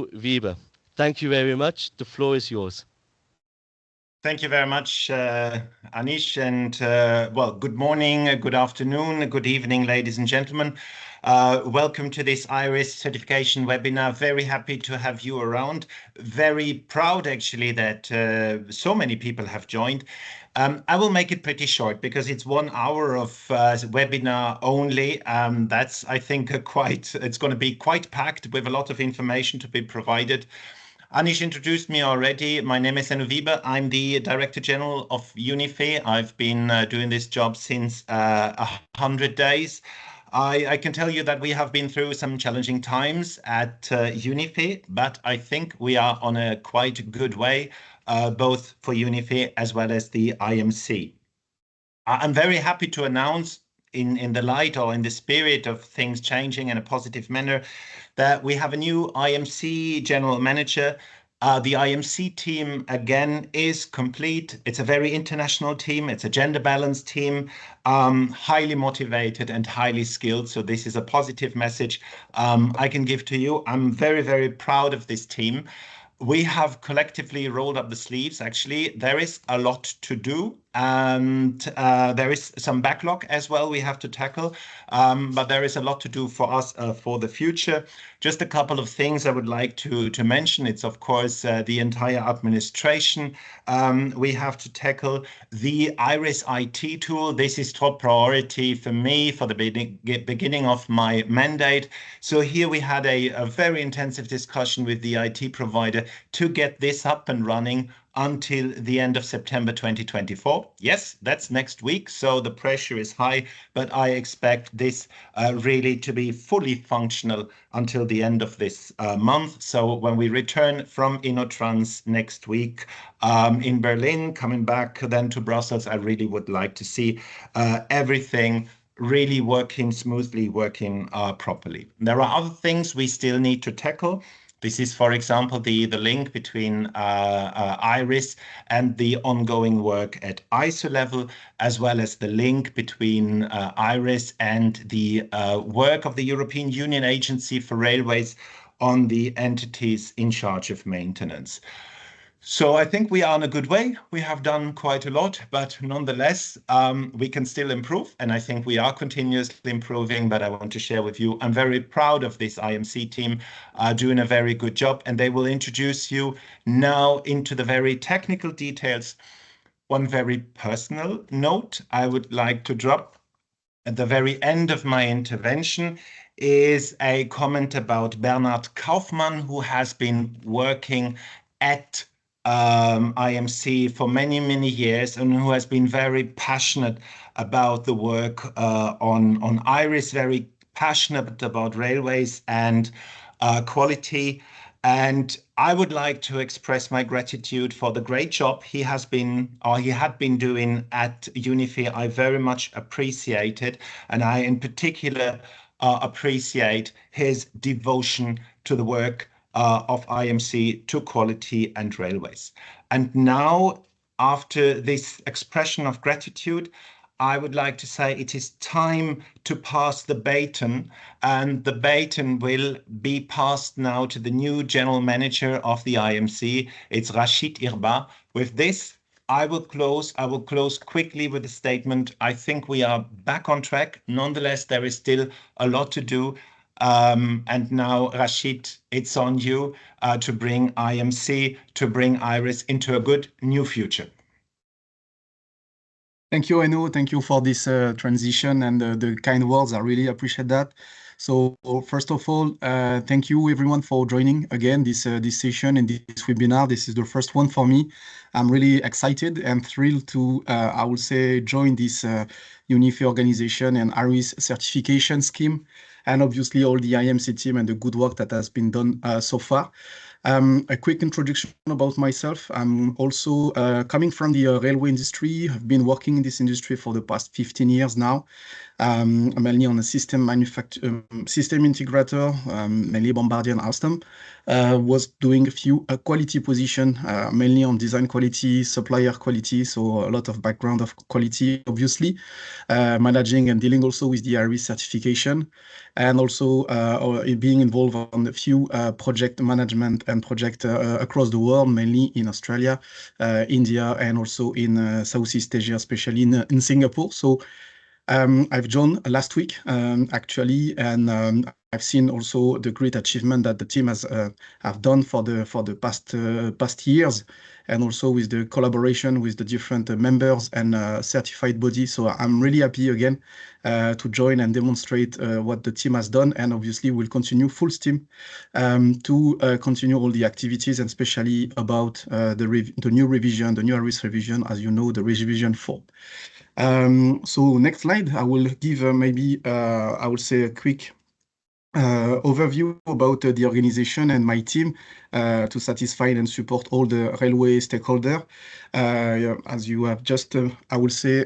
Weber. Thank you very much. The floor is yours. Thank you very much, Anish, and well, good morning, good afternoon, good evening, ladies and gentlemen. Welcome to this IRIS certification webinar. Very happy to have you around. Very proud, actually, that so many people have joined. I will make it pretty short because it's 1 hour of webinar only. That's, I think, it's going to be quite packed with a lot of information to be provided. Anish introduced me already. My name is Rev.04. I'm the Director General of UNIFE. I've been doing this job since 100 days. I can tell you that we have been through some challenging times at UNIFE, but I think we are on a quite good way, both for UNIFE as well as the IMC. I'm very happy to announce in the light or in the spirit of things changing in a positive manner that we have a new IMC general manager. The IMC team, again, is complete. It's a very international team. It's a gender balanced team, highly motivated and highly skilled. So this is a positive message I can give to you. I'm very, very proud of this team. We have collectively rolled up the sleeves. Actually, there is a lot to do, and there is some backlog as well we have to tackle, but there is a lot to do for us for the future. Just a couple of things I would like to mention. It's, of course, the entire administration. We have to tackle the IRIS IT tool. This is top priority for me for the beginning of my mandate. So here we had a very intensive discussion with the IT provider to get this up and running until the end of September 2024. Yes, that's next week, so the pressure is high, but I expect this really to be fully functional until the end of this month. So when we return from InnoTrans next week in Berlin, coming back then to Brussels, I really would like to see everything really working smoothly, working properly. There are other things we still need to tackle. This is, for example, the link between IRIS and the ongoing work at ISO level, as well as the link between IRIS and the work of the European Union Agency for Railways on the entities in charge of maintenance. So I think we are on a good way. We have done quite a lot, but nonetheless, we can still improve. And I think we are continuously improving, but I want to share with you, I'm very proud of this IMC team doing a very good job, and they will introduce you now into the very technical details. One very personal note I would like to drop at the very end of my intervention is a comment about Bernhard Kaufmann, who has been working at IMC for many, many years and who has been very passionate about the work on IRIS, very passionate about railways and quality. And I would like to express my gratitude for the great job he had been doing at UNIFE. I very much appreciate it. And I, in particular, appreciate his devotion to the work of IMC, to quality and railways. And now, after this expression of gratitude, I would like to say it is time to pass the baton, and the baton will be passed now to the new general manager of the IMC. It's Rachid Irba. With this, I will close quickly with a statement. I think we are back on track. Nonetheless, there is still a lot to do. And now, Rachid, it's on you to bring IMC, to bring IRIS into a good new future. Thank you, Eno. Thank you for this transition and the kind words. I really appreciate that. So first of all, thank you everyone for joining again this session and this webinar. This is the first one for me. I'm really excited and thrilled to, I would say, join this UNIFE organization and IRIS certification scheme, and obviously all the IMC team and the good work that has been done so far. A quick introduction about myself. I'm also coming from the railway industry. I've been working in this industry for the past 15 years now. I'm mainly on a system integrator, mainly Bombardier and Alstom. Was doing a few quality position, mainly on design quality, supplier quality, so a lot of background of quality, obviously, managing and dealing also with the IRIS certification, and also being involved on a few project management and project across the world, mainly in Australia, India, and also in Southeast Asia, especially in Singapore. So I've joined last week, actually, and I've seen also the great achievement that the team has have done for the past years, and also with the collaboration with the different members and certified bodies. So I'm really happy again to join and demonstrate what the team has done, and obviously we'll continue full steam to continue all the activities, and especially about the new revision, the new ARIS revision, as you know, the revision 4. So next slide, I will give maybe I will say a quick overview about the organization and my team to satisfy and support all the railway stakeholder. As you have just, I will say,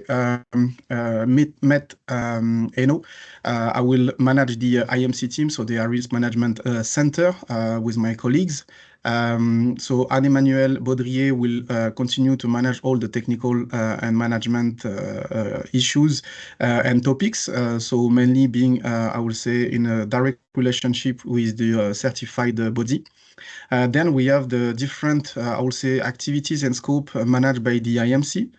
met Eno, I will manage the IMC team, so the Aris Management Center, with my colleagues. So Anne-Emmanuel Baudrier will continue to manage all the technical and management issues and topics. So mainly being, I will say, in a direct relationship with the certified body. Then we have the different, I will say, activities and scope managed by the IMC.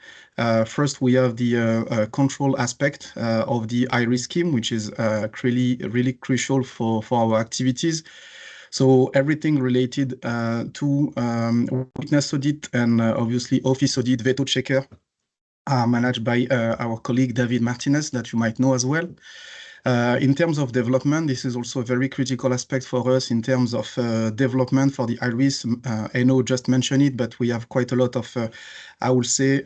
First, we have the control aspect of the IRIS scheme, which is really crucial for our activities. So everything related to witness audit and obviously office audit, veto checker, are managed by our colleague David Martinez, that you might know as well. In terms of development, this is also a very critical aspect for us in terms of development for the IRIS. Eno just mentioned it, but we have quite a lot of, I will say,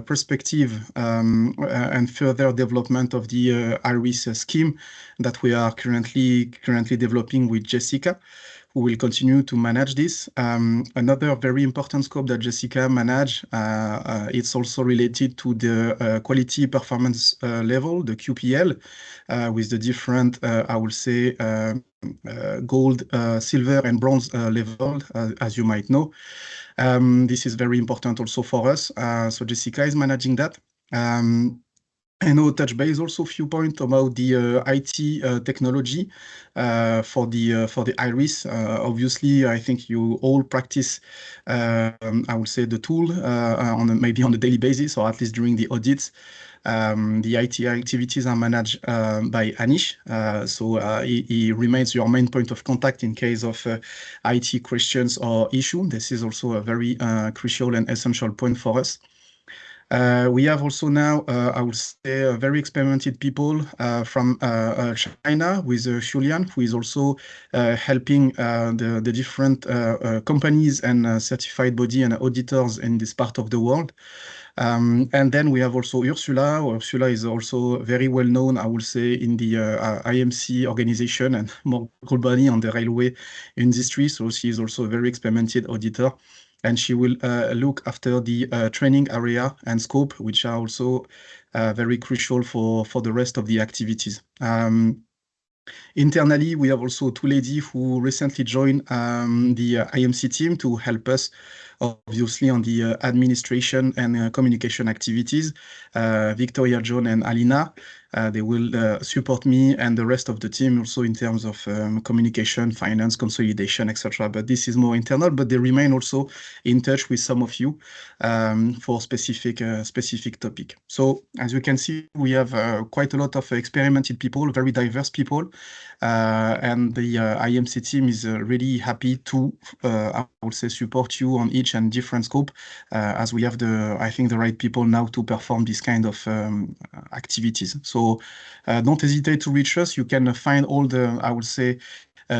perspective and further development of the IRIS scheme that we are currently developing with Jessica, who will continue to manage this. Another very important scope that Jessica manage, it's also related to the quality performance level, the QPL, with the different, I will say, gold, silver, and bronze level, as you might know. This is very important also for us. So Jessica is managing that. I know touch base also a few points about the IT technology for the IRIS. Obviously, I think you all practice, I would say, the tool maybe on a daily basis, or at least during the audits. The IT activities are managed by Anish, so he remains your main point of contact in case of IT questions or issue. This is also a very crucial and essential point for us. We have also now, I would say, very experimented people from China with Julian, who is also helping the different companies and certified body and auditors in this part of the world. And then we have also Ursula. Ursula is also very well known, I would say, in the IMC organization and more globally on the railway industry. So she is also a very experimented auditor, and she will look after the training area and scope, which are also very crucial for the rest of the activities. Internally, we have also two ladies who recently joined the IMC team to help us, obviously, on the administration and communication activities. Victoria, John, and Alina. They will support me and the rest of the team also in terms of communication, finance, consolidation, etc. But this is more internal, but they remain also in touch with some of you for specific topic. So as you can see, we have quite a lot of experimented people, very diverse people, and the IMC team is really happy to, I would say, support you on each and different scope, as we have I think the right people now to perform this kind of activities. So don't hesitate to reach us. You can find all the, I would say,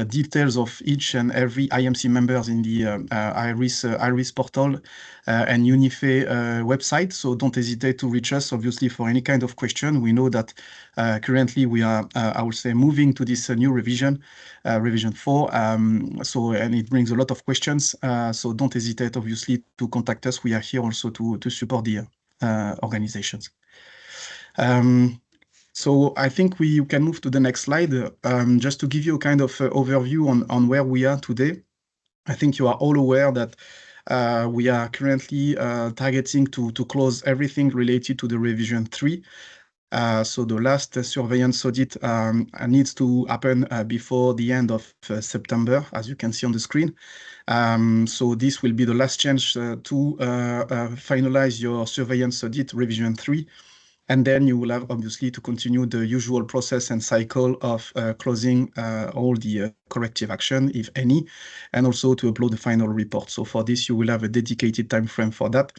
details of each and every IMC members in the IRIS portal and Unife website. So don't hesitate to reach us, obviously, for any kind of question. We know that currently we are, I would say, moving to this new revision 4. And it brings a lot of questions. So don't hesitate, obviously, to contact us. We are here also to support the organizations. So I think we can move to the next slide. Just to give you a kind of overview on where we are today. I think you are all aware that we are currently targeting to close everything related to the revision 3. So the last surveillance audit needs to happen before the end of September, as you can see on the screen. So this will be the last chance to finalize your surveillance audit revision 3. And then you will have, obviously, to continue the usual process and cycle of closing all the corrective action, if any, and also to upload the final report. So for this, you will have a dedicated time frame for that.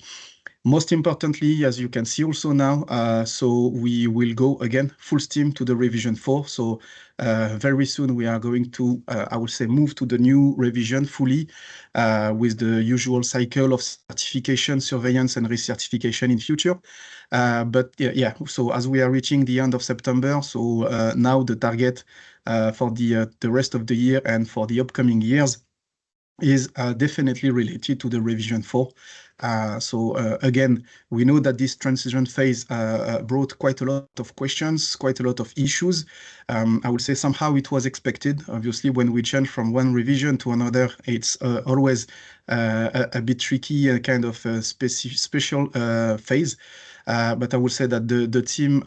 Most importantly, as you can see also now, so we will go again full steam to the revision 4. So very soon we are going to, I would say, move to the new revision fully with the usual cycle of certification, surveillance, and recertification in future. But yeah, so as we are reaching the end of September, so now the target for the rest of the year and for the upcoming years is definitely related to the revision 4. So again, we know that this transition phase brought quite a lot of questions, quite a lot of issues. I would say somehow it was expected. Obviously, when we change from one revision to another, it's always a bit tricky and kind of a special phase. But I would say that the team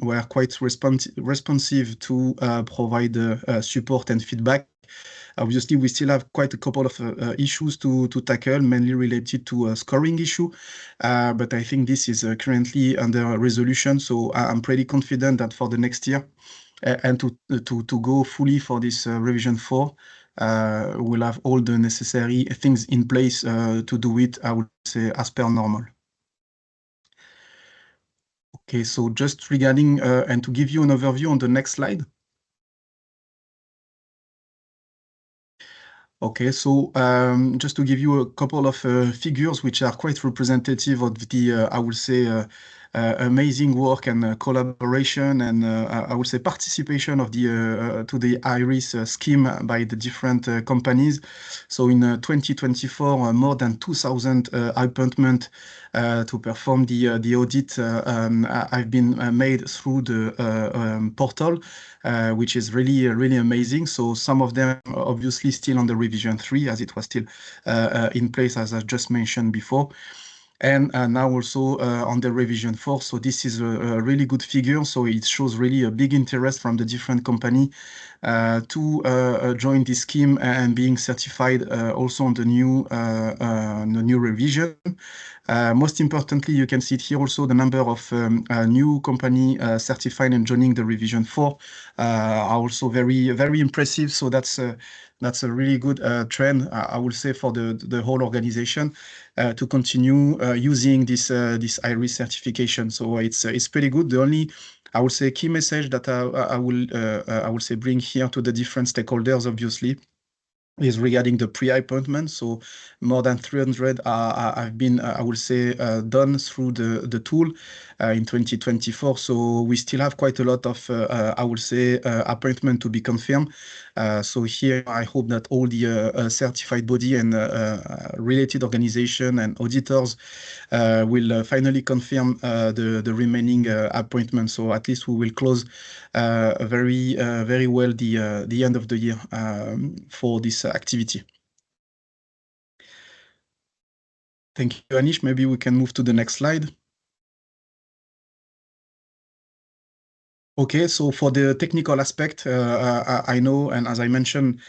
were quite responsive to provide support and feedback. Obviously, we still have quite a couple of issues to tackle, mainly related to a scoring issue. But I think this is currently under resolution. So I'm pretty confident that for the next year and to go fully for this revision 4, we'll have all the necessary things in place to do it, I would say, as per normal. Okay, so just regarding and to give you an overview on the next slide. Okay, so just to give you a couple of figures which are quite representative of the, I would say, amazing work and collaboration and I would say participation of the to the IRIS scheme by the different companies. So in 2024, more than 2,000 appointments to perform the audit have been made through the portal, which is really amazing. So some of them are obviously still on the revision 3, as it was still in place, as I just mentioned before. And now also on the revision 4. So this is a really good figure. So it shows really a big interest from the different company to join this scheme and being certified also on the new revision. Most importantly, you can see it here also the number of new company certified and joining the revision 4 are also very impressive. So that's a really good trend, I would say, for the whole organization to continue using this IRIS certification. So it's pretty good. The only, I would say, key message that I will say bring here to the different stakeholders, obviously, is regarding the pre-appointment. So more than 300 have been, I would say, done through the tool in 2024. So we still have quite a lot of, I would say, appointment to be confirmed. So here, I hope that all the certified body and related organization and auditors will finally confirm the remaining appointments. So at least we will close very well the end of the year for this activity. Thank you, Anish. Maybe we can move to the next slide. Okay, so for the technical aspect, I know, and as I mentioned,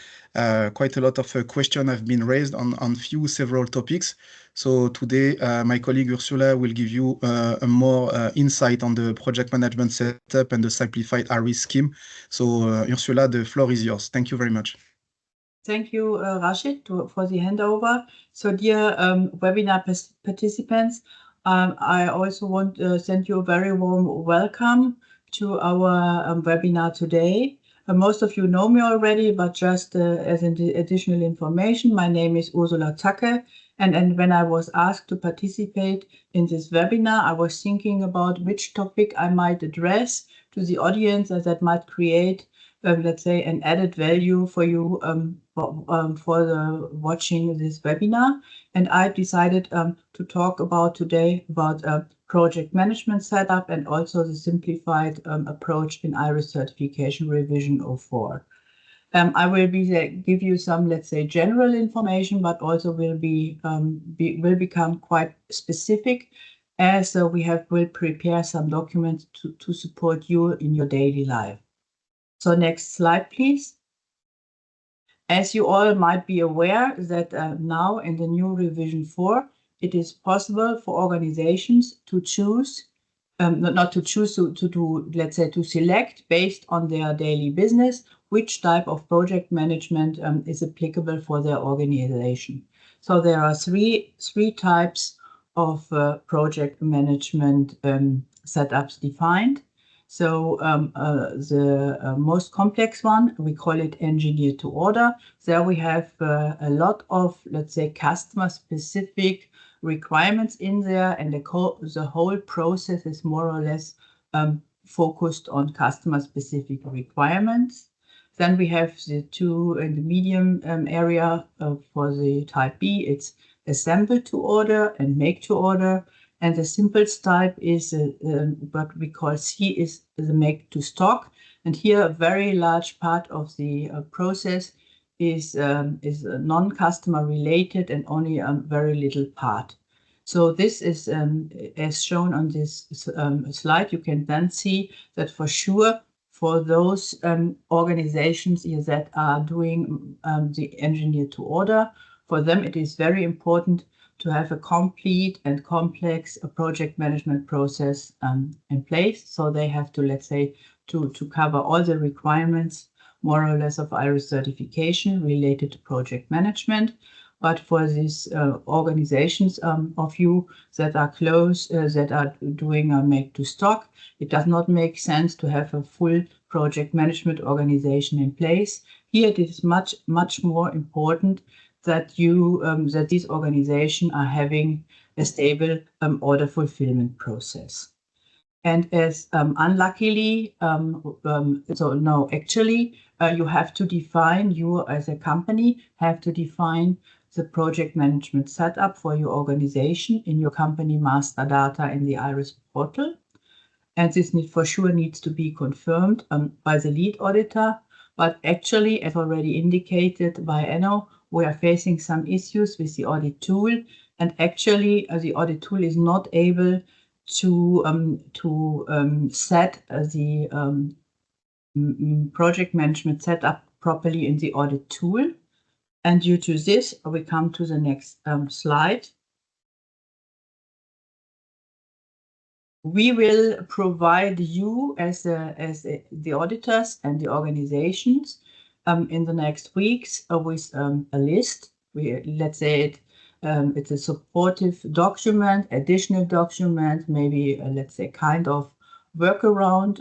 quite a lot of questions have been raised on several topics. So today, my colleague Ursula will give you a more insight on the project management setup and the simplified IRIS scheme. So Ursula, the floor is yours. Thank you very much. Thank you, Rashid, for the handover. So dear webinar participants, I also want to send you a very warm welcome to our webinar today. Most of you know me already, but just as an additional information, my name is Ursula Zacke, and when I was asked to participate in this webinar, I was thinking about which topic I might address to the audience that might create, let's say, an added value for you for the watching this webinar. And I decided to talk about today about project management setup and also the simplified approach in IRIS certification revision 04. I will give you some, let's say, general information, but also will become quite specific as will prepare some documents to support you in your daily life. So next slide, please. As you all might be aware that now in the new revision 4, it is possible for organizations to choose, not to choose, to do, let's say, to select based on their daily business, which type of project management is applicable for their organization. So there are three types of project management setups defined. So the most complex one, we call it engineer to order. There we have a lot of, let's say, customer specific requirements in there, and the whole process is more or less focused on customer specific requirements. Then we have the two in the medium area for the type B, it's assemble to order and make to order. And the simplest type is what we call C, is the make to stock. And here a very large part of the process is non-customer related and only a very little part. So this is, as shown on this slide, you can then see that for sure for those organizations that are doing the engineer to order, for them it is very important to have a complete and complex project management process in place. So they have to, let's say, to cover all the requirements more or less of IRIS certification related to project management. But for these organizations of you that are close, that are doing a make to stock, it does not make sense to have a full project management organization in place. Here it is much more important that that these organizations are having a stable order fulfillment process. And as unluckily, so no, actually, you have to define, you as a company have to define the project management setup for your organization in your company master data in the IRIS portal. And this for sure needs to be confirmed by the lead auditor. But actually, as already indicated by Enno, we are facing some issues with the audit tool. And actually, the audit tool is not able to set the project management setup properly in the audit tool. And due to this, we come to the next slide. We will provide you as the auditors and the organizations in the next weeks with a list. Let's say it's a supportive document, additional document, maybe let's say kind of workaround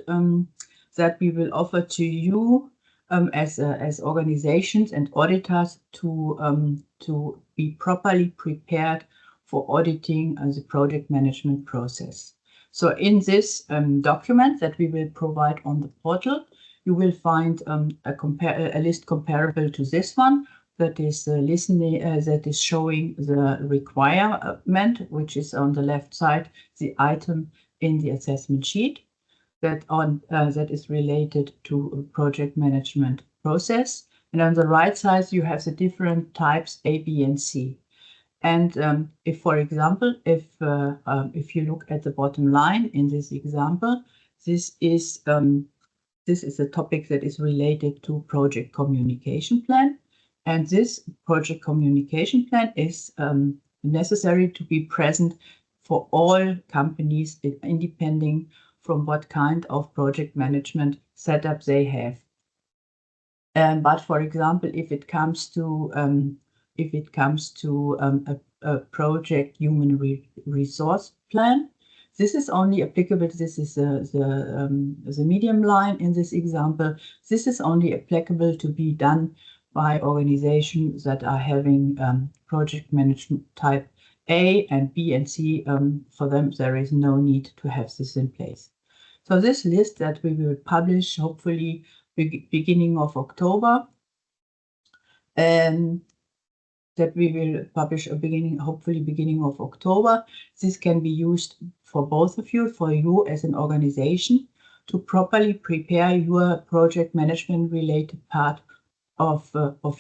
that we will offer to you as organizations and auditors to be properly prepared for auditing the project management process. So in this document that we will provide on the portal, you will find a list comparable to this one that is that is showing the requirement, which is on the left side, the item in the assessment sheet that is related to a project management process. And on the right side, you have the different types A, B, and C. And if, for example, if you look at the bottom line in this example, this is a topic that is related to project communication plan. And this project communication plan is necessary to be present for all companies, independent from what kind of project management setup they have. But for example, if it comes to a project human resource plan, This is only applicable, this is the medium line in this example. This is only applicable to be done by organizations that are having project management type A and B and C. For them, there is no need to have this in place. So this list that we will publish hopefully beginning of October, that we will publish hopefully beginning of October. This can be used for both of you, for you as an organization, to properly prepare your project management related part of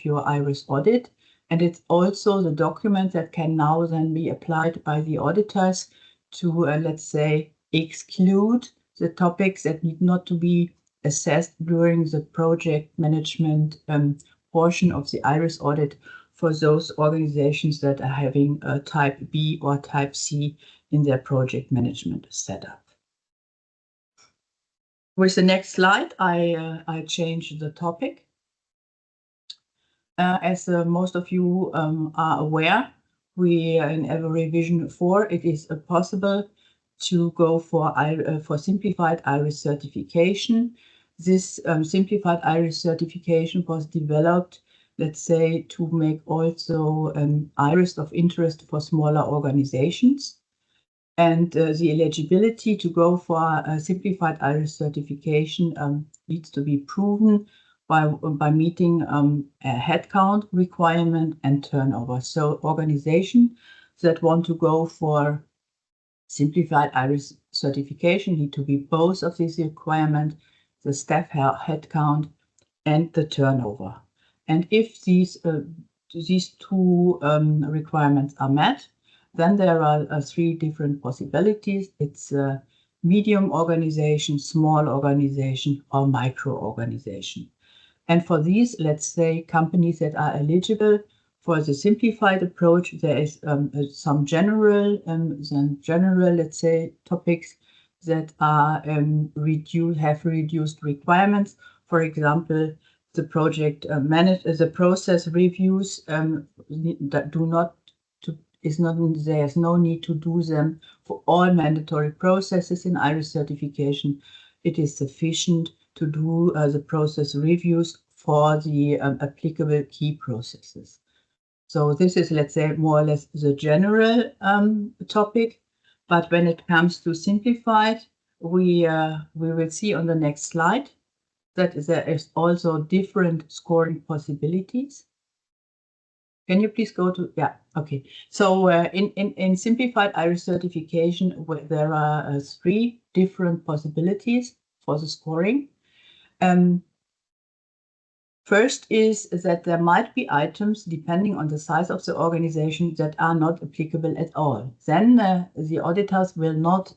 your IRIS audit. And it's also the document that can now then be applied by the auditors to, let's say, exclude the topics that need not to be assessed during the project management portion of the IRIS audit for those organizations that are having a type B or type C in their project management setup. With the next slide, I change the topic. As most of you are aware, we in Rev.04, it is possible to go for simplified IRIS certification. This simplified IRIS certification was developed, let's say, to make also IRIS of interest for smaller organizations. And the eligibility to go for a simplified IRIS certification needs to be proven by meeting a headcount requirement and turnover. So organizations that want to go for simplified IRIS certification need to be both of these requirements, the staff headcount and the turnover. And if these two requirements are met, then there are three different possibilities. It's a medium organization, small organization, or micro organization. And for these, let's say, companies that are eligible for the simplified approach, there is some general, let's say, topics that are have reduced requirements. For example, the project the process reviews that do not there's no need to do them for all mandatory processes in IRIS certification. It is sufficient to do the process reviews for the applicable key processes. So this is, let's say, more or less the general topic. But when it comes to simplified, we will see on the next slide that there is also different scoring possibilities. Can you please go to, yeah, okay. So in simplified IRIS certification, there are three different possibilities for the scoring. First is that there might be items, depending on the size of the organization, that are not applicable at all. Then the auditors will not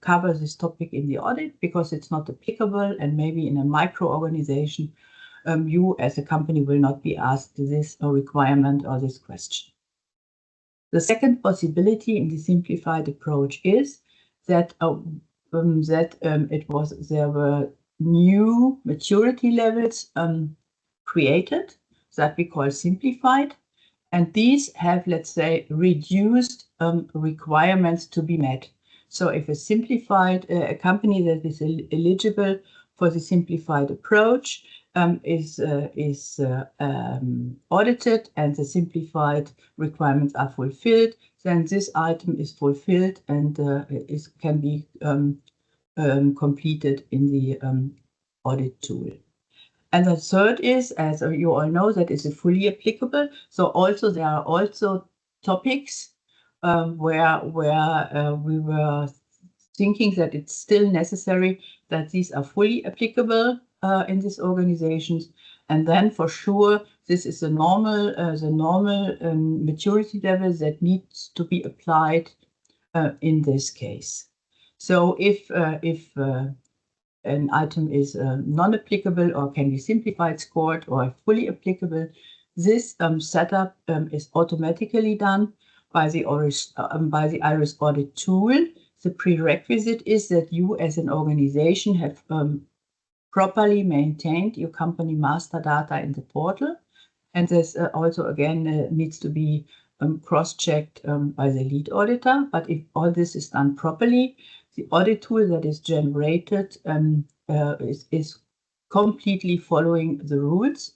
cover this topic in the audit because it's not applicable, and maybe in a micro organization, you as a company will not be asked this requirement or this question. The second possibility in the simplified approach is that there were new maturity levels created that we call simplified, and these have, let's say, reduced requirements to be met. So if a simplified a company that is eligible for the simplified approach is audited and the simplified requirements are fulfilled, then this item is fulfilled and can be completed in the audit tool. And the third is, as you all know, that is fully applicable. So also there are also topics where we were thinking that it's still necessary that these are fully applicable in these organizations. And then for sure, this is the normal maturity level that needs to be applied in this case. So if an item is non-applicable or can be simplified scored or fully applicable, this setup is automatically done by the IRIS audit tool. The prerequisite is that you as an organization have properly maintained your company master data in the portal. And this also, again, needs to be cross-checked by the lead auditor. But if all this is done properly, the audit tool that is generated is completely following the rules.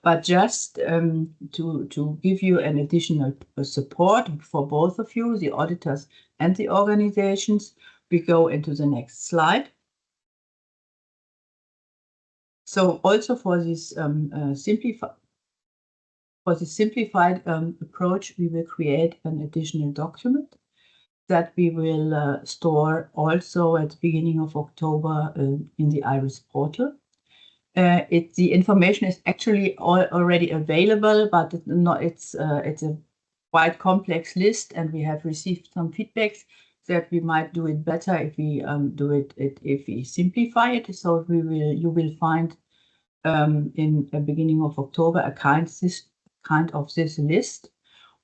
But just to give you an additional support for both of you, the auditors and the organizations, we go into the next slide. So also for this simplified approach, we will create an additional document that we will store also at the beginning of October in the IRIS portal. The information is actually already available, but it's a quite complex list, and we have received some feedbacks that we might do it better if we if we simplify it. So you will find in the beginning of October a kind of this list,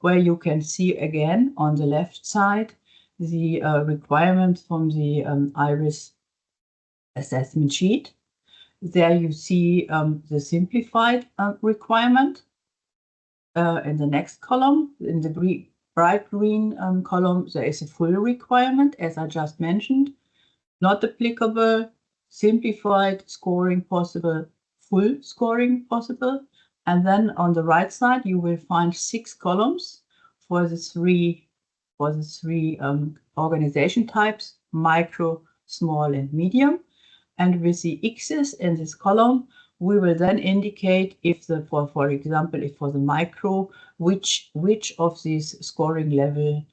where you can see again on the left side the requirements from the IRIS assessment sheet. There you see the simplified requirement. In the next column, in the bright green column, there is a full requirement, as I just mentioned. Not applicable, simplified, scoring possible, full scoring possible. And then on the right side, you will find 6 columns for the three organization types: micro, small, and medium. And with the X's in this column, we will then indicate if for example, if for the micro, which of these scoring level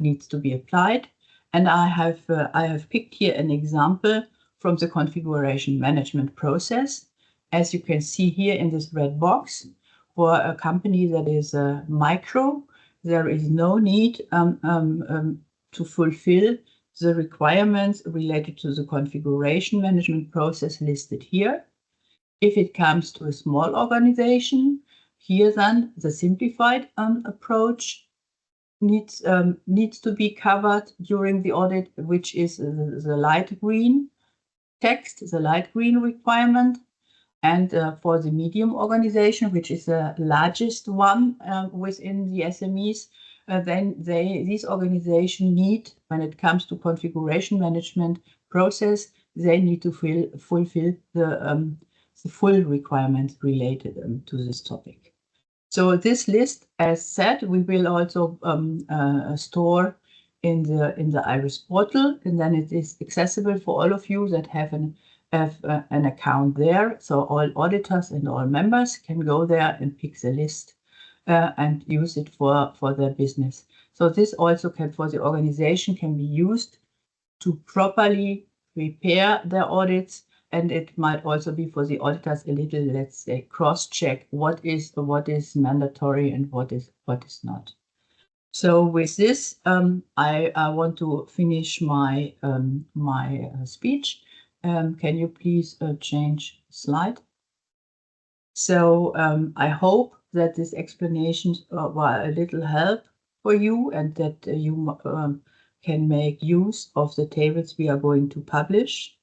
needs to be applied. And I have picked here an example from the configuration management process. As you can see here in this red box, for a company that is a micro, there is no need to fulfill the requirements related to the configuration management process listed here. If it comes to a small organization, here then the simplified approach needs to be covered during the audit, which is the light green text, the light green requirement. And for the medium organization, which is the largest one within the SMEs, then these organizations need, when it comes to configuration management process, they need to fulfill the full requirements related to this topic. So this list, as said, we will also store in the IRIS portal, and then it is accessible for all of you that have an account there. So all auditors and all members can go there and pick the list and use it for their business. So this also for the organization can be used to properly prepare their audits, and it might also be for the auditors a little, let's say, cross-check what is mandatory and what is not. So with this, I want to finish my speech. Can you please change slide? So I hope that these explanations were a little help for you, and that you can make use of the tables we are going to publish.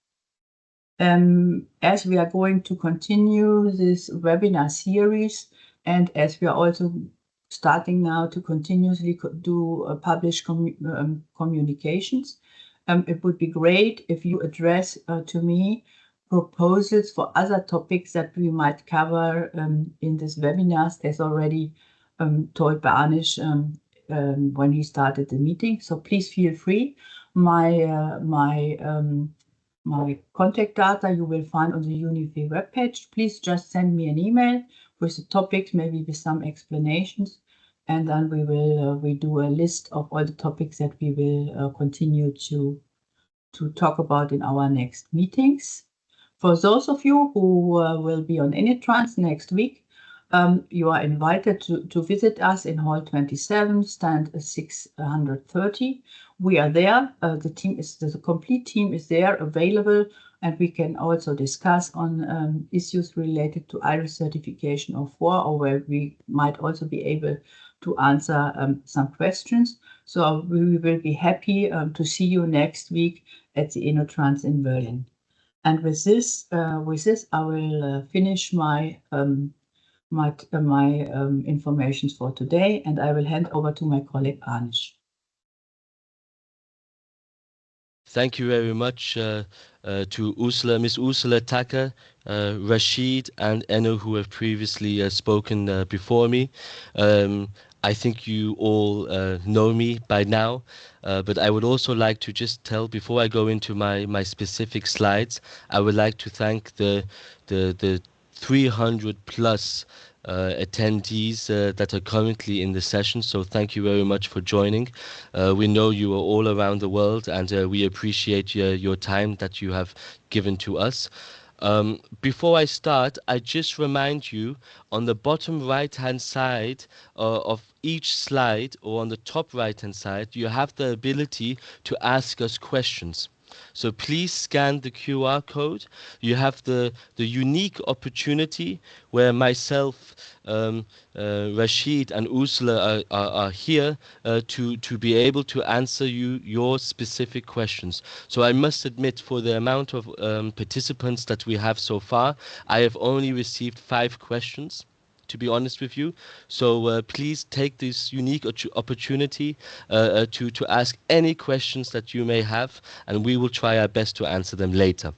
As we are going to continue this webinar series, and as we are also starting now to continuously publish communications, it would be great if you address to me proposals for other topics that we might cover in this webinars, as already told by Anish when he started the meeting. So please feel free. My contact data you will find on the Unifi webpage. Please just send me an email with the topics, maybe with some explanations, and then we will do a list of all the topics that we will continue to talk about in our next meetings. For those of you who will be on Initrans next week, you are invited to visit us in Hall 27, stand 630. We are there. The complete team is there, available, and we can also discuss on issues related to IRIS certification of 4, or where we might also be able to answer some questions. So we will be happy to see you next week at the Inotrans in Berlin. And with this, I will finish my my information for today, and I will hand over to my colleague Anish. Thank you very much to Miss Ursula Tucker, Rashid, and Enno, who have previously spoken before me. I think you all know me by now, but I would also like to just tell, before I go into my specific slides, I would like to thank the 300 plus attendees that are currently in the session. So thank you very much for joining. We know you are all around the world, and we appreciate your time that you have given to us. Before I start, I just remind you, on the bottom right hand side of each slide, or on the top right hand side, you have the ability to ask us questions. So please scan the QR code. You have the unique opportunity where myself, Rashid, and Ursula are here to be able to answer your specific questions. So I must admit, for the amount of participants that we have so far, I have only received 5 questions, to be honest with you. So please take this unique opportunity to ask any questions that you may have, and we will try our best to answer them later.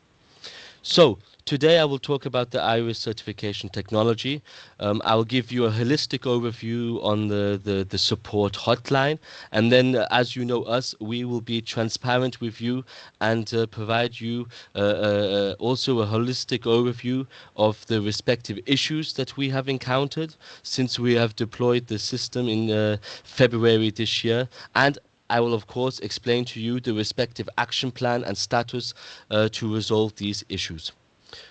So today I will talk about the IRIS certification technology. I'll give you a holistic overview on the support hotline, and then as you know us, we will be transparent with you and provide you also a holistic overview of the respective issues that we have encountered since we have deployed the system in February this year, and I will, of course, explain to you the respective action plan and status to resolve these issues.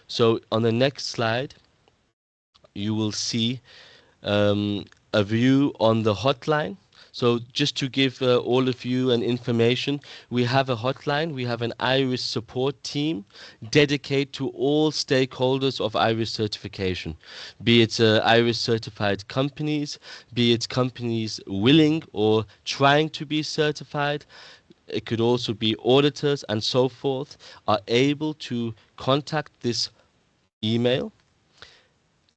So on the next slide, you will see a view on the hotline. So just to give all of you an information, we have a hotline, we have an IRIS support team dedicated to all stakeholders of IRIS certification, be it IRIS certified companies, be it companies willing or trying to be certified. It could also be auditors and so forth, are able to contact this email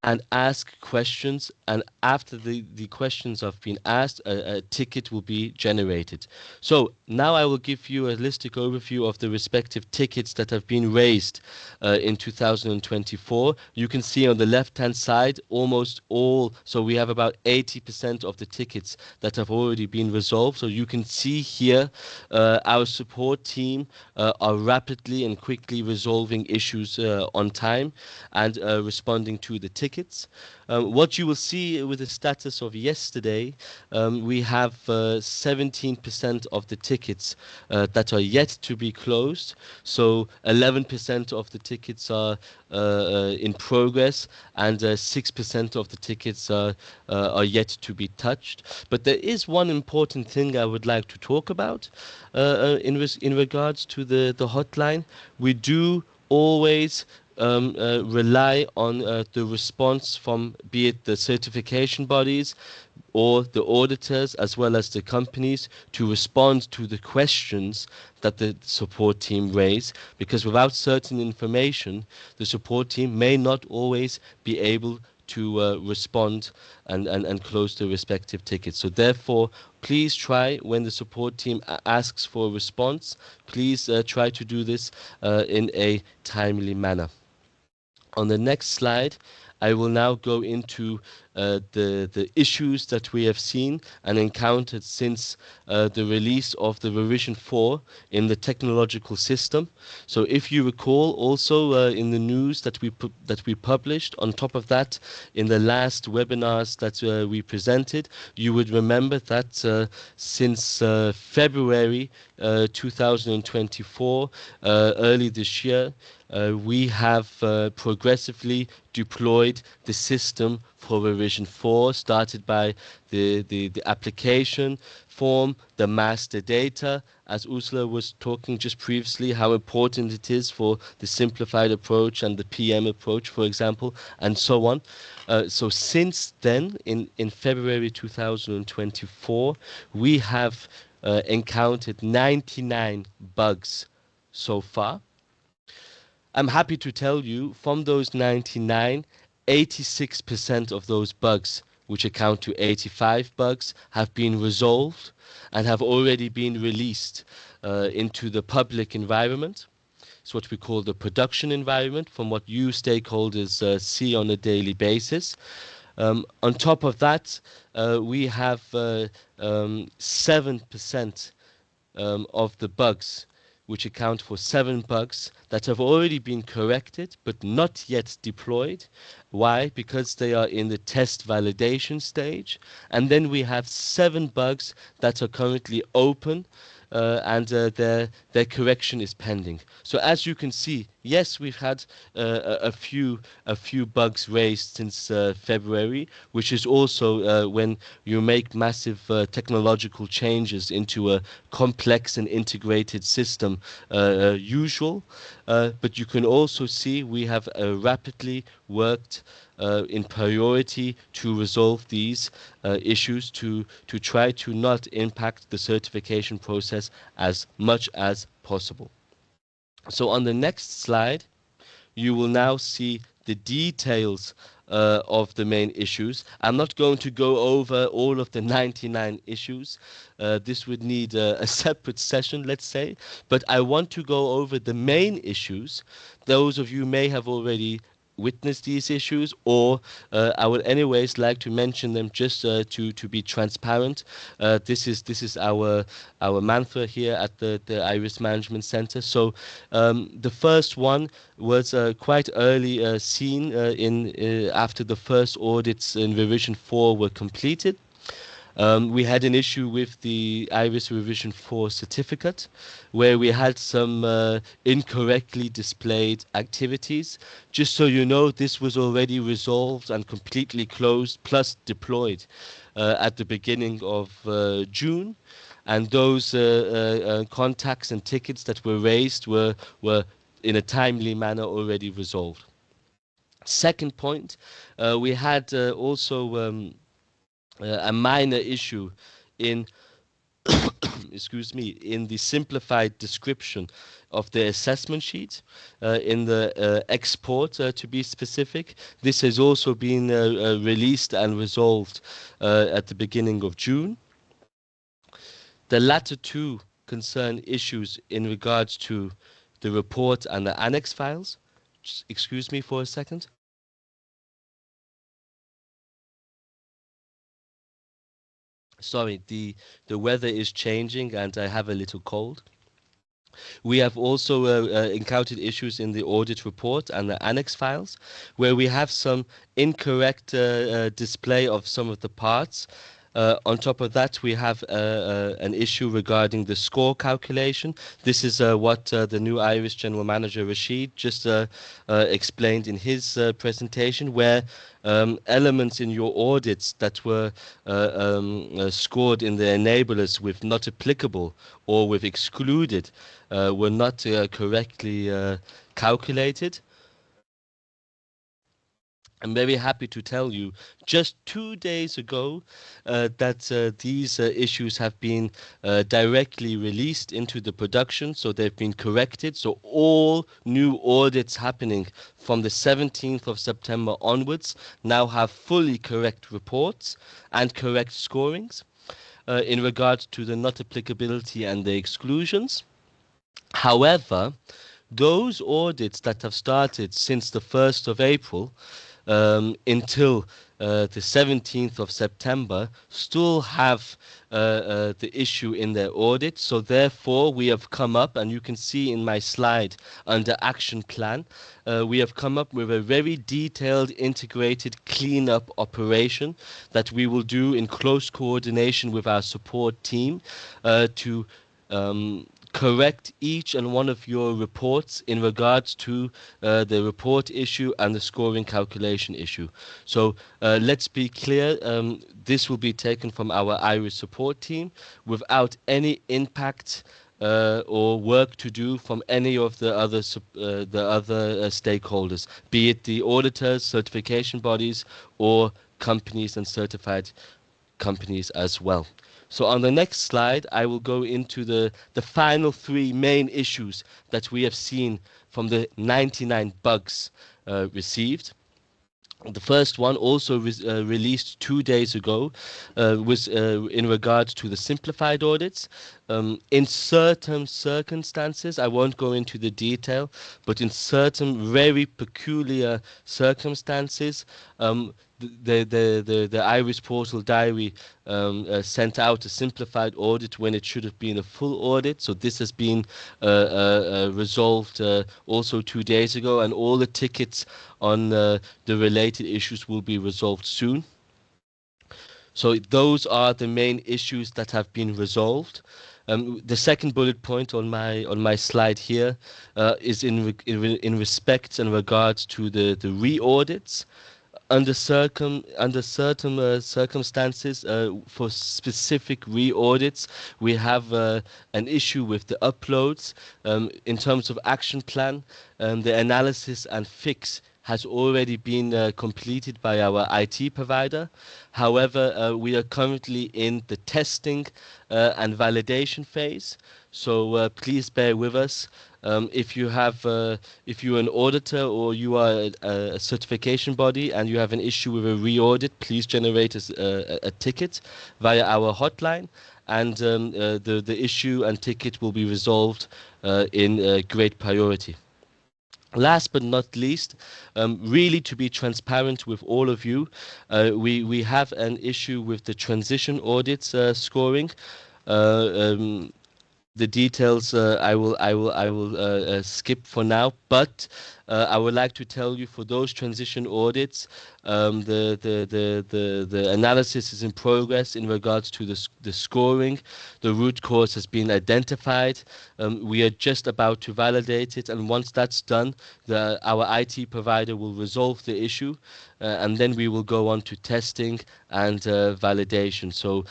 and ask questions, and after the questions have been asked, a ticket will be generated. So now I will give you a holistic overview of the respective tickets that have been raised in 2024. You can see on the left hand side almost all, so we have about 80% of the tickets that have already been resolved. So you can see here our support team are rapidly and quickly resolving issues on time and responding to the tickets. What you will see with the status of yesterday, we have 17% of the tickets that are yet to be closed. So 11% of the tickets are in progress, and 6% of the tickets are yet to be touched. But there is one important thing I would like to talk about in regards to the hotline. We do always rely on the response from, be it the certification bodies or the auditors, as well as the companies, to respond to the questions that the support team raise, because without certain information, the support team may not always be able to respond and close the respective tickets. So therefore, please try, when the support team asks for a response, please try to do this in a timely manner. On the next slide, I will now go into the issues that we have seen and encountered since the release of the revision 4 in the technological system. So if you recall, also in the news that we published, on top of that, in the last webinars that we presented, you would remember that since February 2024, early this year, we have progressively deployed the system for revision 4, started by the application form, the master data, as Ursula was talking just previously, how important it is for the simplified approach and the PM approach, for example, and so on. So since then, in February 2024, we have encountered 99 bugs so far. I'm happy to tell you, from those 99, 86% of those bugs, which account to 85 bugs, have been resolved and have already been released into the public environment. It's what we call the production environment, from what you stakeholders see on a daily basis. On top of that, we have 7% of the bugs, which account for 7 bugs that have already been corrected but not yet deployed. Why? Because they are in the test validation stage. And then we have 7 bugs that are currently open and their correction is pending. So as you can see, yes, we've had a few bugs raised since February, which is also when you make massive technological changes into a complex and integrated system usual. But you can also see we have rapidly worked in priority to resolve these issues to try to not impact the certification process as much as possible. So on the next slide, you will now see the details of the main issues. I'm not going to go over all of the 99 issues. This would need a separate session, let's say. But I want to go over the main issues. Those of you may have already witnessed these issues, or I would anyways like to mention them just to be transparent. This is our mantra here at the Iris Management Center. So the first one was quite early seen in after the first audits in revision 4 were completed. We had an issue with the Iris Revision 4 certificate, where we had some incorrectly displayed activities. Just so you know, this was already resolved and completely closed, plus deployed at the beginning of June. And those contacts and tickets that were raised were in a timely manner already resolved. Second point, we had also a minor issue in excuse me, in the simplified description of the assessment sheet, in the export to be specific. This has also been released and resolved at the beginning of June. The latter two concern issues in regards to the report and the annex files. Just excuse me for a second. Sorry, the weather is changing and I have a little cold. We have also encountered issues in the audit report and the annex files, where we have some incorrect display of some of the parts. On top of that, we have an issue regarding the score calculation. This is what the new Iris General Manager Rashid just explained in his presentation, where elements in your audits that were scored in the enablers with not applicable or with excluded were not correctly calculated. I'm very happy to tell you just 2 days ago that these issues have been directly released into the production, so they've been corrected. So all new audits happening from the 17th of September onwards now have fully correct reports and correct scorings in regards to the not applicability and the exclusions. However, those audits that have started since the 1st of April until the 17th of September still have the issue in their audit. So therefore we have come up, and you can see in my slide under action plan, we have come up with a very detailed integrated cleanup operation that we will do in close coordination with our support team to correct each and one of your reports in regards to the report issue and the scoring calculation issue. So let's be clear, this will be taken from our Iris support team without any impact or work to do from any of the other stakeholders, be it the auditors, certification bodies, or companies and certified companies as well. So on the next slide, I will go into the final 3 main issues that we have seen from the 99 bugs received. The first one, also released 2 days ago, was in regards to the simplified audits. In certain circumstances, I won't go into the detail, but in certain very peculiar circumstances, the Iris Portal Diary sent out a simplified audit when it should have been a full audit. So this has been resolved also 2 days ago, and all the tickets on the related issues will be resolved soon. So those are the main issues that have been resolved. The second bullet point on my slide here is in respect and regards to the re-audits. Under certain circumstances, for specific re-audits, we have an issue with the uploads. In terms of action plan, the analysis and fix has already been completed by our IT provider. However, we are currently in the testing and validation phase. So please bear with us. If you're an auditor or you are a certification body and you have an issue with a re-audit, please generate a ticket via our hotline, and the issue and ticket will be resolved in great priority. Last but not least, really to be transparent with all of you, we have an issue with the transition audits scoring. Uh, um, the details I will skip for now, but I would like to tell you, for those transition audits, the analysis is in progress in regards to the scoring. The root cause has been identified. We are just about to validate it, and once that's done, our IT provider will resolve the issue, and then we will go on to testing and validation. So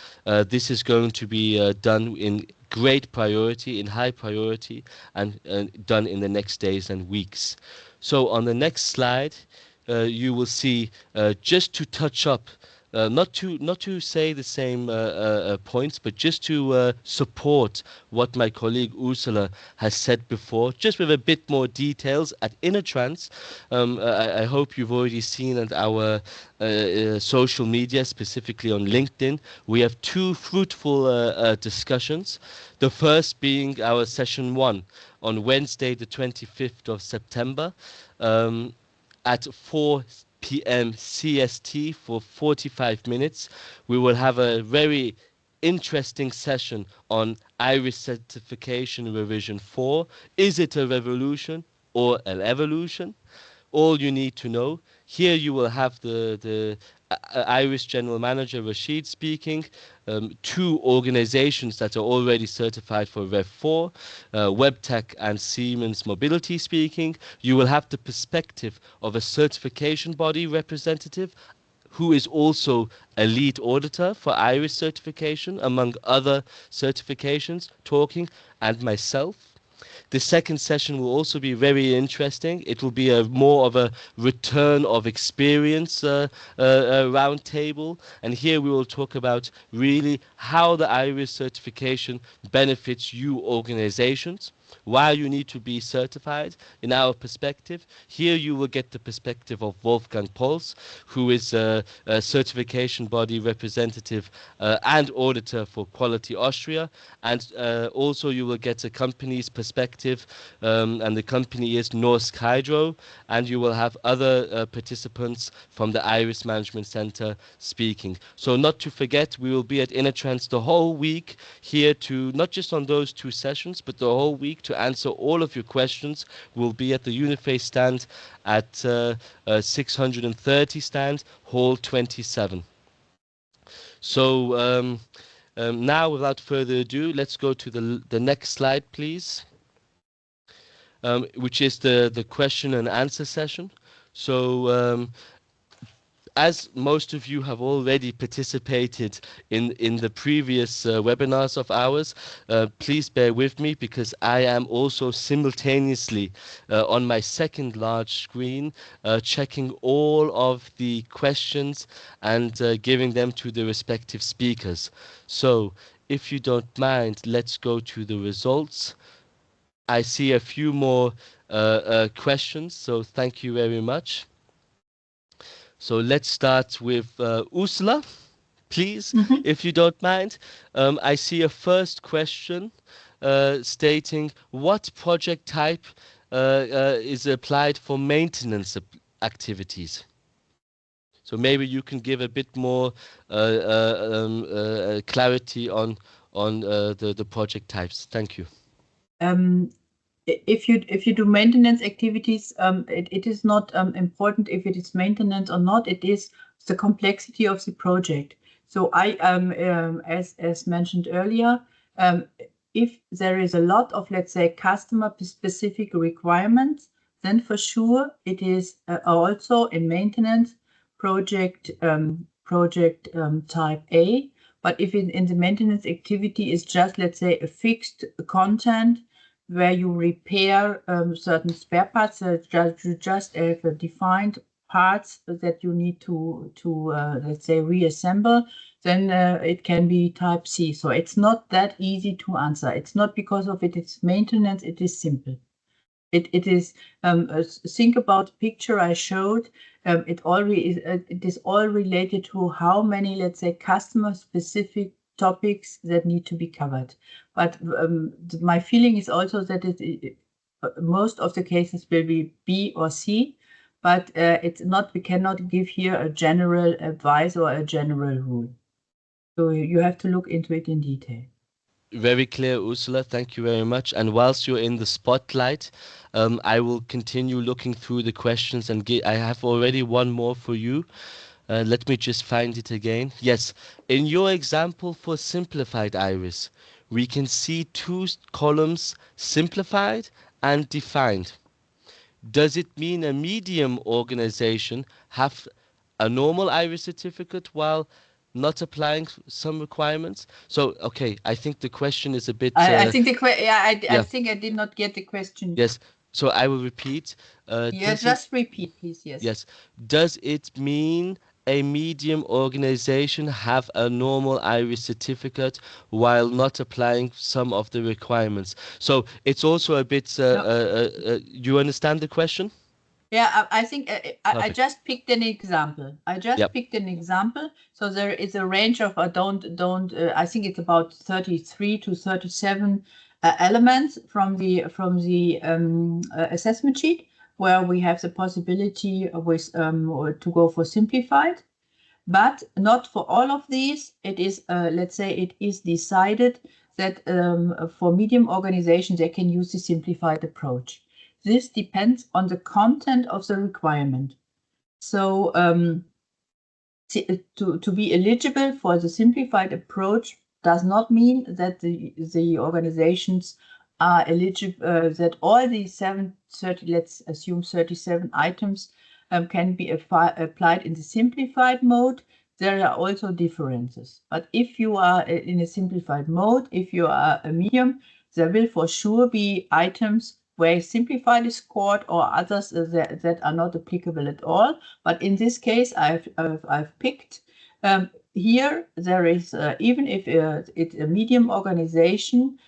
this is going to be done in great priority, in high priority, and done in the next days and weeks. So on the next slide, you will see, just to touch up, not to say the same points, but just to support what my colleague Ursula has said before, just with a bit more details at Inner Trans. I hope you've already seen at our social media, specifically on LinkedIn, we have two fruitful discussions. The first being our session 1 on Wednesday, the 25th of September. At 4 p.m. CST for 45 minutes. We will have a very interesting session on Iris certification revision 4. Is it a revolution or an evolution? All you need to know. Here you will have the Irish General Manager Rashid speaking, two organizations that are already certified for Rev.04, WebTech and Siemens Mobility speaking. You will have the perspective of a certification body representative who is also a lead auditor for Irish certification, among other certifications, talking, and myself. The second session will also be very interesting. It will be more of a return of experience round table. And here we will talk about really how the IRIS certification benefits you organizations, why you need to be certified in our perspective. Here you will get the perspective of Wolfgang Pols, who is a certification body representative and auditor for Quality Austria. And also you will get a company's perspective, and the company is Norsk Hydro, and you will have other participants from the Iris Management Center speaking. So not to forget, we will be at Innertrans the whole week, here to, not just on those two sessions, but the whole week to answer all of your questions. We'll be at the Uniface stand at 630 stand, hall 27. So now, without further ado, let's go to the next slide, please, which is the question and answer session. So as most of you have already participated in the previous webinars of ours, please bear with me, because I am also simultaneously on my second large screen checking all of the questions and giving them to the respective speakers. So if you don't mind, let's go to the results. I see a few more questions, so thank you very much. So let's start with Ursula, please, Mhm. if you don't mind. I see a first question stating what project type is applied for maintenance activities. So maybe you can give a bit more clarity on the project types. Thank you. Um, if you do maintenance activities, it is not important if it is maintenance or not. It is the complexity of the project. So as mentioned earlier, um, if there is a lot of, let's say, customer specific requirements, then for sure it is also in maintenance project type A. But if in the maintenance activity is just, let's say, a fixed content where you repair certain spare parts, you just have defined parts that you need to let's say reassemble, then it can be type C. So it's not that easy to answer. It's not because of it's maintenance. It is simple. It is think about the picture I showed. It is all related to how many, let's say, customer specific topics that need to be covered. But my feeling is also that most of the cases will be B or C, but it's not. We cannot give here a general advice or a general rule. So you have to look into it in detail. Very clear, Ursula. Thank you very much. And whilst you're in the spotlight, I will continue looking through the questions and I have already one more for you. Let me just find it again. Yes, in your example for simplified iris, we can see two columns, simplified and defined. Does it mean a medium organization have a normal iris certificate while not applying some requirements? So, okay, I think the question is a bit. I think I Yeah. think I did not get the question. Yes. So I will repeat. Yeah, Does just repeat, please. Yes. yes. Does it mean a medium organization have a normal iris certificate while not applying some of the requirements? So it's also a bit. No. You understand the question? Yeah, I think I Perfect. just picked an example. Yep. Picked an example. So there is a range of don't. I think it's about 33 to 37 elements from the assessment sheet where we have the possibility with to go for simplified. But not for all of these. It is, let's say, it is decided that for medium organizations, they can use the simplified approach. This depends on the content of the requirement. So to be eligible for the simplified approach does not mean that the organizations are eligible, that all these 30, let's assume 37 items can be applied in the simplified mode. There are also differences. But if you are in a simplified mode, if you are a medium, there will for sure be items where simplified is scored or others that are not applicable at all. But in this case, I've picked here there is even if it's a medium organization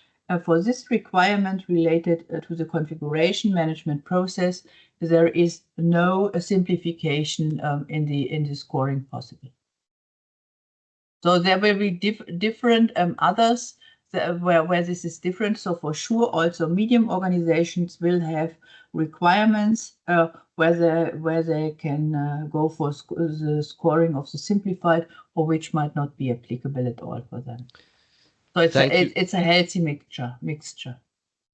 for this requirement related to the configuration management process, there is no simplification in the scoring possible. So there will be different others where this is different. So for sure, also medium organizations will have requirements where they can go for the scoring of the simplified, or which might not be applicable at all for them. So it's a healthy mixture.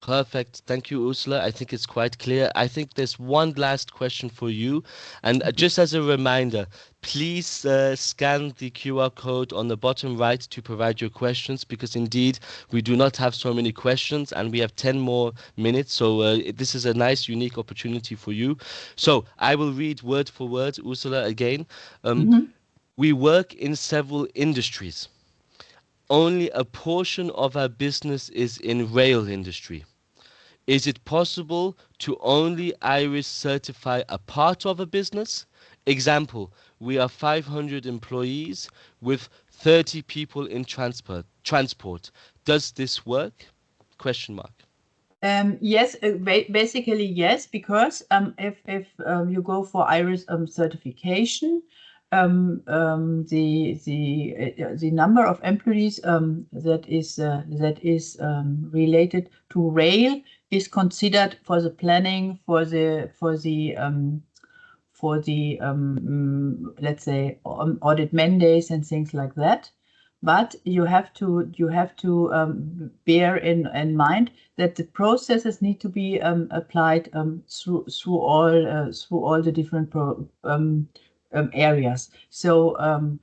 Perfect. Thank you, Ursula. I think it's quite clear. I think there's one last question for you. And just as a reminder, please scan the QR code on the bottom right to provide your questions, because indeed we do not have so many questions and we have 10 more minutes. So this is a nice, unique opportunity for you. So I will read word for word, Ursula, again. We work in several industries. Only a portion of our business is in rail industry. Is it possible to only IRIS certify a part of a business? Example, we are 500 employees with 30 people in transport. Does this work? Question mark. Yes, basically yes, because if you go for IRIS certification, the number of employees that is related to rail is considered for the planning for the let's say audit mandates and things like that. But you have to bear in mind that the processes need to be applied through all the different areas. So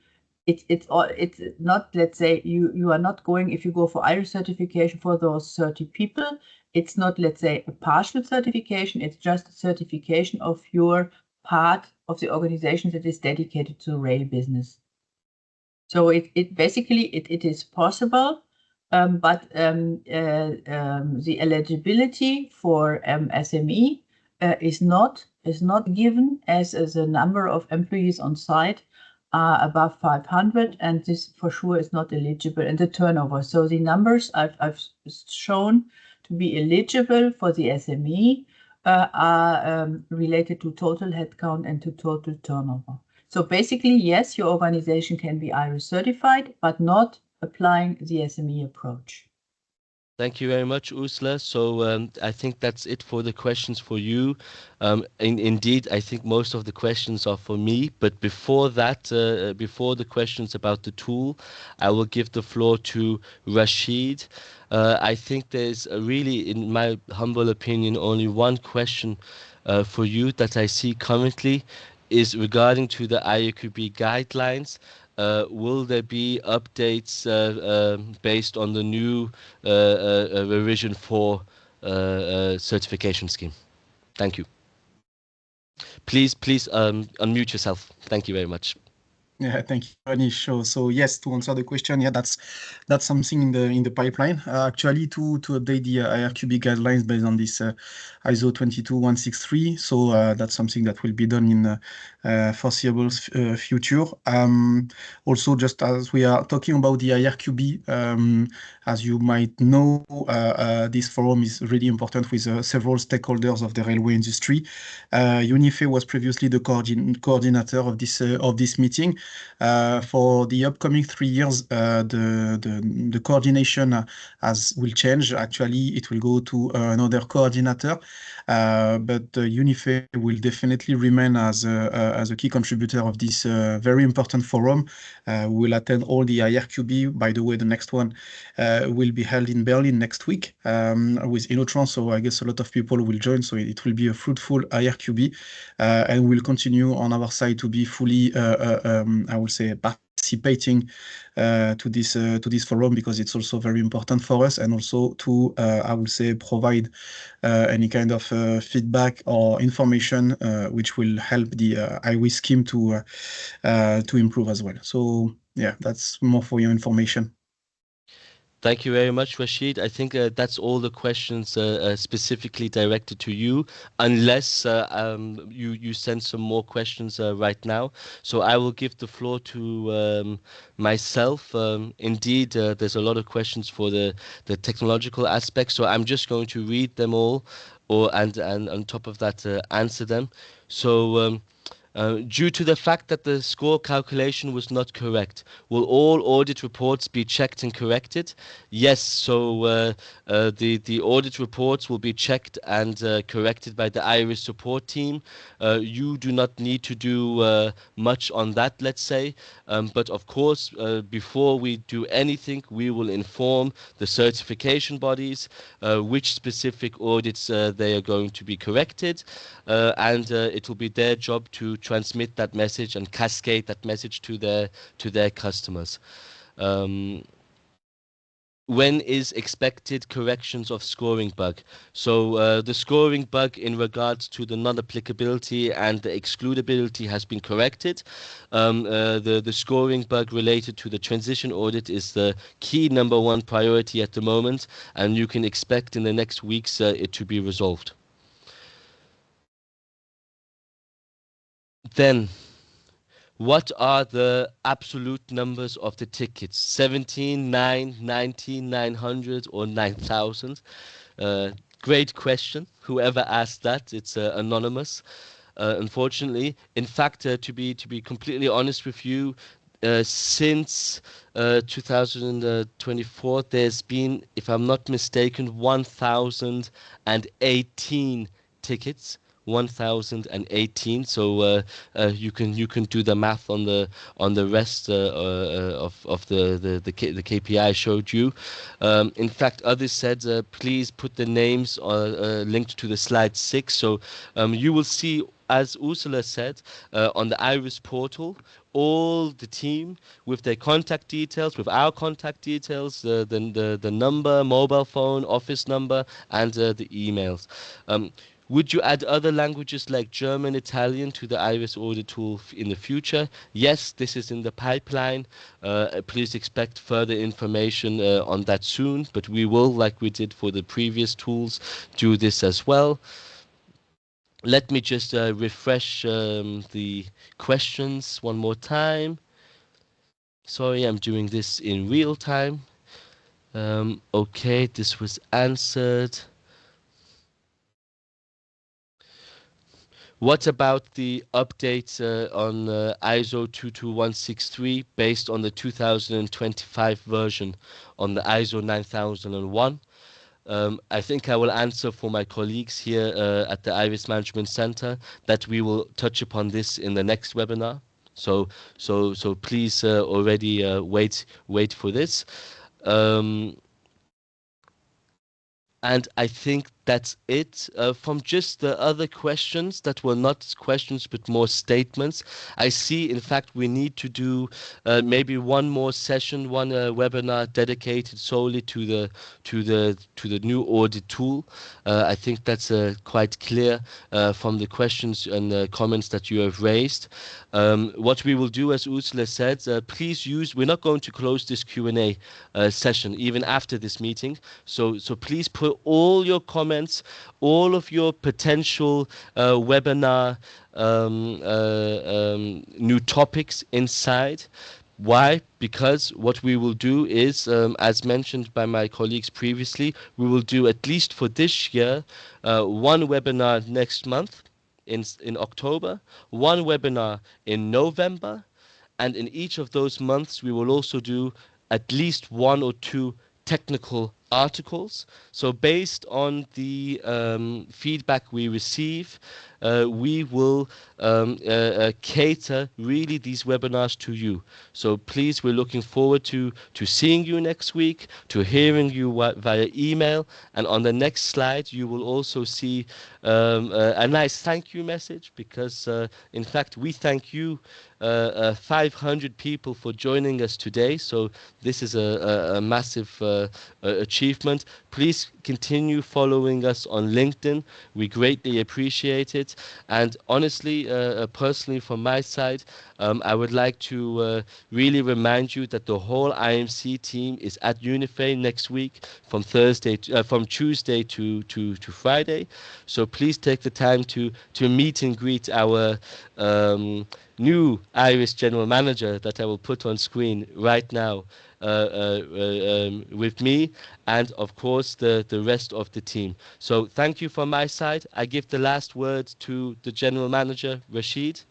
it's not, let's say, you are not going, if you go for IRIS certification for those 30 people, it's not, let's say, a partial certification, it's just a certification of your part of the organization that is dedicated to rail business. So it basically it is possible, but the eligibility for SME is not given as the number of employees on site are above 500, and this for sure is not eligible, and the turnover. So the numbers I've shown to be eligible for the SME are related to total headcount and to total turnover. So basically, yes, your organization can be IRIS certified, but not applying the SME approach. Thank you very much, Ursula. So I think that's it for the questions for you. Indeed, I think most of the questions are for me. But before that, before the questions about the tool, I will give the floor to Rashid. I think there's really, in my humble opinion, only one question for you that I see currently is regarding to the IAQB guidelines. Will there be updates based on the new revision 4 certification scheme? Thank you. Please unmute yourself. Thank you very much. Yeah, thank you, Anish. So yes, to answer the question, yeah, that's something in the pipeline. Actually, to update the IRQB guidelines based on this ISO 22163. So that's something that will be done in foreseeable future. Also, just as we are talking about the IRQB, as you might know, this forum is really important with several stakeholders of the railway industry. Unife was previously the coordinator of this meeting. For the upcoming 3 years, the coordination will change. Actually, it will go to another coordinator, but Unife will definitely remain as a key contributor of this very important forum. We will attend all the IRQB. By the way, the next one will be held in Berlin next week with Innotrans, so I guess a lot of people will join, so it will be a fruitful IRQB, and we'll continue on our side to be fully, I would say, participating to this forum, because it's also very important for us, and also to, I would say, provide any kind of feedback or information which will help the IWIS scheme to improve as well. So yeah, that's more for your information. Thank you very much, Rashid. I think that's all the questions specifically directed to you, unless you send some more questions right now. So I will give the floor to myself. Indeed, there's a lot of questions for the technological aspects, so I'm just going to read them all, and on top of that, answer them. So. Due to the fact that the score calculation was not correct, will all audit reports be checked and corrected? Yes, so the audit reports will be checked and corrected by the IRIS support team. You do not need to do much on that, let's say, but of course, before we do anything, we will inform the certification bodies which specific audits they are going to be corrected, and it will be their job to transmit that message and cascade that message to their customers. When is expected corrections of scoring bug? So the scoring bug in regards to the non-applicability and the excludability has been corrected. The scoring bug related to the transition audit is the key #1 priority at the moment, and you can expect in the next weeks it to be resolved. Then, what are the absolute numbers of the tickets? 17, 9, 19, 900, or 9,000? Great question. Whoever asked that, it's anonymous. Unfortunately, in fact, to be completely honest with you, since 2024, there's been, if I'm not mistaken, 1,018 tickets. 1,018. So you can do the math on the rest of the KPI I showed you. In fact, others said please put the names linked to the slide 6. So you will see, as Ursula said, on the Iris portal, all the team with their contact details, with our contact details, the number, mobile phone, office number, and the emails. Would you add other languages like German, Italian to the Iris order tool in the future? Yes, this is in the pipeline. Please expect further information on that soon, but we will, like we did for the previous tools, do this as well. Let me just refresh the questions one more time. Sorry, I'm doing this in real time. Okay, this was answered. What about the updates on ISO 22163 based on the 2025 version on the ISO 9001? I think I will answer for my colleagues here at the Iris Management Center that we will touch upon this in the next webinar. So please already wait for this. And I think that's it. From just the other questions that were not questions but more statements, I see, in fact, we need to do maybe one more session, one webinar dedicated solely to the new audit tool. I think that's quite clear from the questions and the comments that you have raised. What we will do, as Ursula said, please use. We're not going to close this Q&A session even after this meeting. So please put all your comments, all of your potential webinar new topics inside. Why? Because what we will do is, as mentioned by my colleagues previously, we will do, at least for this year, one webinar next month in October, one webinar in November, and in each of those months we will also do at least one or two technical articles. So based on the feedback we receive, we will cater really these webinars to you. So please, we're looking forward to seeing you next week, to hearing you via email, and on the next slide you will also see a nice thank you message, because in fact we thank you 500 people for joining us today. So this is a massive achievement. Please continue following us on LinkedIn. We greatly appreciate it. And honestly, personally from my side, I would like to really remind you that the whole IMC team is at Unify next week from Tuesday to Friday. So please take the time to meet and greet our new Iris general manager that I will put on screen right now with me, and of course the rest of the team. So thank you from my side. I give the last word to the general manager, Rashid.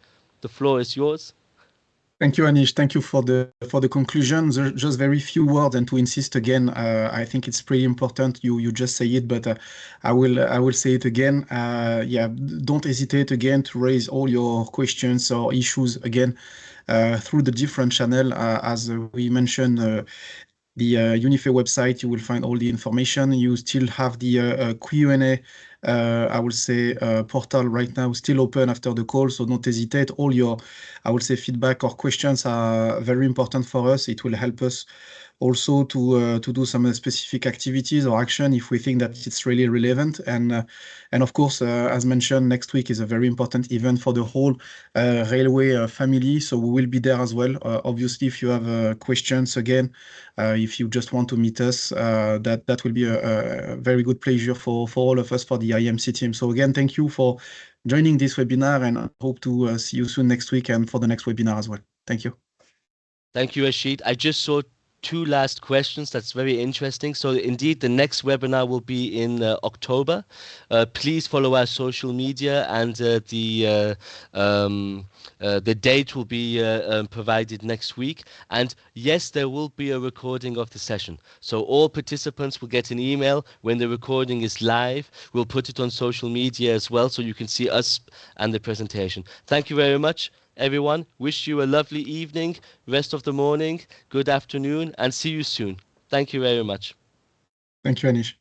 The floor is yours. Thank you, Anish. Thank you for the conclusion. Just very few words, and to insist again, I think it's pretty important. You just say it, but I will say it again. Yeah, don't hesitate again to raise all your questions or issues again through the different channel. As we mentioned, the Unify website, you will find all the information. You still have the Q&A, I will say, portal right now still open after the call, so don't hesitate. All your, I will say, feedback or questions are very important for us. It will help us also to do some specific activities or action if we think that it's really relevant. And of course, as mentioned, next week is a very important event for the whole railway family. So we will be there as well. Obviously, if you have questions again, if you just want to meet us, that will be a very good pleasure for all of us, for the IMC team. So again, thank you for joining this webinar, and I hope to see you soon next week and for the next webinar as well. Thank you. Thank you, Rashid. I just saw two last questions. That's very interesting. So indeed, the next webinar will be in October. Please follow our social media, and the date will be provided next week. And yes, there will be a recording of the session. So all participants will get an email when the recording is live. We'll put it on social media as well, so you can see us and the presentation. Thank you very much, everyone. Wish you a lovely evening, rest of the morning, good afternoon, and see you soon. Thank you very much. Thank you, Anish.